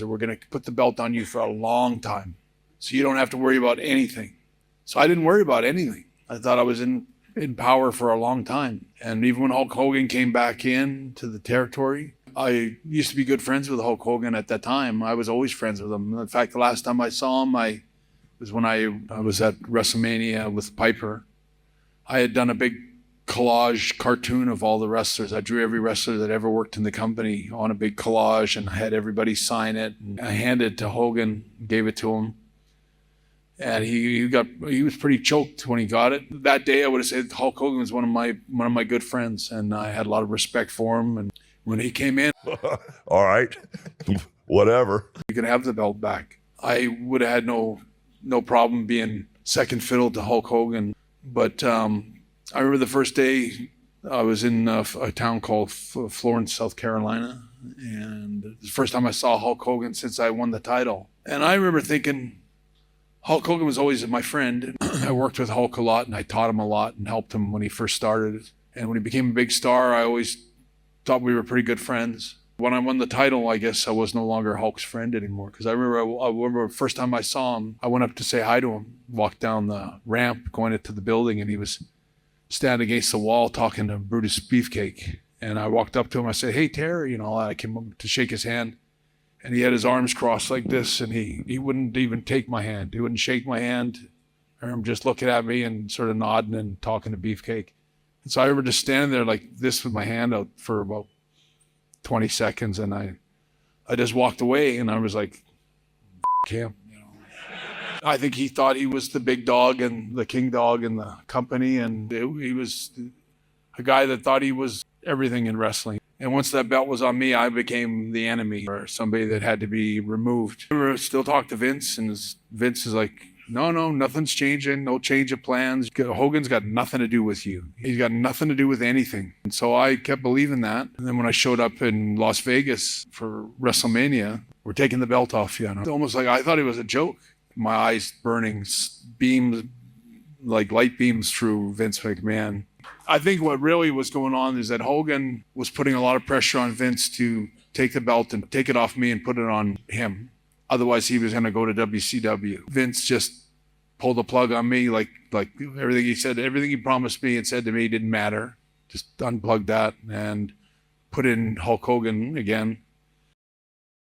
We're going to put the belt on you for a long time, so you don't have to worry about anything. So I didn't worry about anything. I thought I was in power for a long time. And even when Hulk Hogan came back in to the territory, I used to be good friends with Hulk Hogan at that time. I was always friends with him. In fact, the last time I saw him, was when I was at WrestleMania with Piper. I had done a big collage cartoon of all the wrestlers. I drew every wrestler that ever worked in the company on a big collage, and I had everybody sign it. And I handed it to Hogan, gave it to him. And he was pretty choked when he got it. That day I would have said Hulk Hogan was one of my good friends, and I had a lot of respect for him. And when he came in, all right, whatever. You can have the belt back. I would have had no problem being second fiddle to Hulk Hogan. But I remember the first day I was in a town called Florence, South Carolina, and it was the first time I saw Hulk Hogan since I won the title. And I remember thinking, Hulk Hogan was always my friend. I worked with Hulk a lot, and I taught him a lot and helped him when he first started. And when he became a big star, I always thought we were pretty good friends. When I won the title, I guess I was no longer Hulk's friend anymore, because I remember the first time I saw him, I went up to say hi to him, walked down the ramp going into the building, and he was standing against the wall talking to Brutus Beefcake. And I walked up to him, I said, "Hey, Terry," I came up to shake his hand, and he had his arms crossed like this, and he wouldn't even take my hand. He wouldn't shake my hand. I remember just looking at me and sort of nodding and talking to Beefcake. And so I remember just standing there like this with my hand out for about 20 seconds, and I just walked away, and I was like, F him. I think he thought he was the big dog and the king dog in the company, and he was a guy that thought he was everything in wrestling. And once that belt was on me, I became the enemy, or somebody that had to be removed. I remember still talk to Vince, and Vince is like, no, nothing's changing, no change of plans. Hogan's got nothing to do with you. He's got nothing to do with anything. And so I kept believing that. And then when I showed up in Las Vegas for WrestleMania, we're taking the belt off you. It's almost like I thought it was a joke. My eyes burning, beams, like light beams through Vince McMahon. I think what really was going on is that Hogan was putting a lot of pressure on Vince to take the belt and take it off me and put it on him. Otherwise, he was going to go to WCW. Vince just pulled the plug on me, like everything he said, everything he promised me and said to me didn't matter. Just unplugged that and put in Hulk Hogan again.